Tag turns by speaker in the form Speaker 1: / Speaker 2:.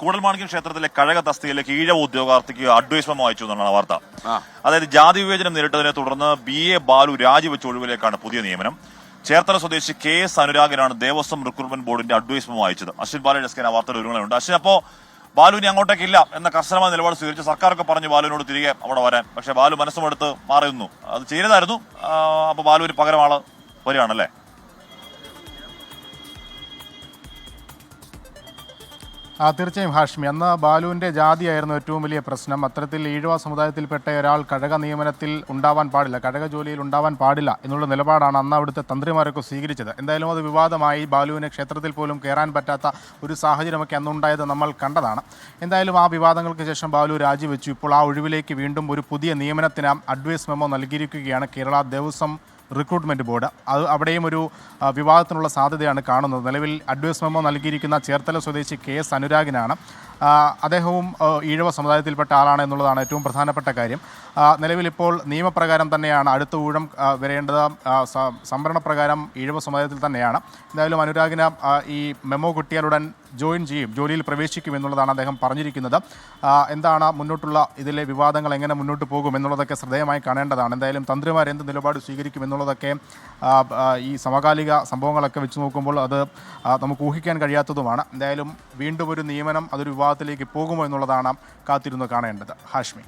Speaker 1: കൂടൽമാണിക്യം ക്ഷേത്രത്തിലെ കഴക തസ്തികയിലേക്ക് ഈഴവ ഉദ്യോഗാർത്ഥിക്ക് അഡ്വൈസ്മെന്റ് അയച്ചു എന്നാണ് വാർത്ത. അതായത് ജാതി വിവേചനം നേരിട്ടതിനെ തുടർന്ന് BA ബാലു രാജിവെച്ച ഒഴിവിലേക്കാണ് പുതിയ നിയമനം. ചേർത്തല സ്വദേശി KS അനുരാഗനാണ് ദേവസ്വം റിക്രൂട്ട്മെന്റ് ബോർഡിന്റെ അഡ്വൈസ്മെന്റ് അയച്ചത്. അശ്വിൻ ബാലയുടെ വാർത്തയുടെ വിവരങ്ങളുണ്ട്. അശ്വിൻ, അപ്പോ ബാലുവിനെ അങ്ങോട്ടേക്കില്ല എന്ന കർശനമായ നിലപാട് സ്വീകരിച്ച് സർക്കാരൊക്കെ പറഞ്ഞു ബാലുവിനോട് തിരികെ അവിടെ വരാൻ. പക്ഷെ ബാലു മനസ്സുമെടുത്ത് മാറിയിരുന്നു. അത് ചെയ്തതായിരുന്നു. അപ്പൊ ബാലുവിന് പകരം ആള് വരികയാണല്ലേ?
Speaker 2: തീർച്ചയായും ഹാഷ്മി, അന്ന് ബാലുവിൻ്റെ ജാതിയായിരുന്നു ഏറ്റവും വലിയ പ്രശ്നം. അത്തരത്തിൽ ഈഴവ സമുദായത്തിൽപ്പെട്ട ഒരാൾ കഴക നിയമനത്തിൽ ഉണ്ടാവാൻ പാടില്ല, കഴക ജോലിയിൽ ഉണ്ടാവാൻ പാടില്ല എന്നുള്ള നിലപാടാണ് അന്ന് അവിടുത്തെ തന്ത്രിമാരൊക്കെ സ്വീകരിച്ചത്. എന്തായാലും അത് വിവാദമായി. ബാലുവിന് ക്ഷേത്രത്തിൽ പോലും കയറാൻ പറ്റാത്ത ഒരു സാഹചര്യമൊക്കെ അന്നുണ്ടായത് നമ്മൾ കണ്ടതാണ്. എന്തായാലും ആ വിവാദങ്ങൾക്ക് ശേഷം ബാലു രാജിവെച്ചു. ഇപ്പോൾ ആ ഒഴിവിലേക്ക് വീണ്ടും ഒരു പുതിയ നിയമനത്തിന് അഡ്വൈസ് മെമ്മോ നൽകിയിരിക്കുകയാണ് കേരള ദേവസ്വം റിക്രൂട്ട്മെൻറ്റ് ബോർഡ്. അത് അവിടെയും ഒരു വിവാദത്തിനുള്ള സാധ്യതയാണ് കാണുന്നത്. നിലവിൽ അഡ്വൈസ് മെമ്മോ നൽകിയിരിക്കുന്ന ചേർത്തല സ്വദേശി KS അനുരാഗിനാണ്. അദ്ദേഹവും ഈഴവ സമുദായത്തിൽപ്പെട്ട ആളാണ് എന്നുള്ളതാണ് ഏറ്റവും പ്രധാനപ്പെട്ട കാര്യം. നിലവിലിപ്പോൾ നിയമപ്രകാരം തന്നെയാണ് അടുത്ത ഊഴം വരേണ്ടത്. സംവരണപ്രകാരം ഈഴവ സമുദായത്തിൽ തന്നെയാണ്. എന്തായാലും അനുരാഗിന് ഈ മെമ്മോ കിട്ടിയാലുടൻ ജോയിൻ ചെയ്യും, ജോലിയിൽ പ്രവേശിക്കും എന്നുള്ളതാണ് അദ്ദേഹം പറഞ്ഞിരിക്കുന്നത്. എന്താണ് മുന്നോട്ടുള്ള ഇതിലെ വിവാദങ്ങൾ, എങ്ങനെ മുന്നോട്ട് പോകും എന്നുള്ളതൊക്കെ ശ്രദ്ധേയമായി കാണേണ്ടതാണ്. എന്തായാലും തന്ത്രിമാർ എന്ത് നിലപാട് സ്വീകരിക്കും എന്നുള്ളതൊക്കെ ഈ സമകാലിക സംഭവങ്ങളൊക്കെ വെച്ച് നോക്കുമ്പോൾ അത് നമുക്ക് ഊഹിക്കാൻ കഴിയാത്തതുമാണ്. എന്തായാലും വീണ്ടും ഒരു നിയമനം അതൊരു വിവാദത്തിലേക്ക് പോകുമോ എന്നുള്ളതാണ് കാത്തിരുന്ന് കാണേണ്ടത്. ഹാഷ്മി.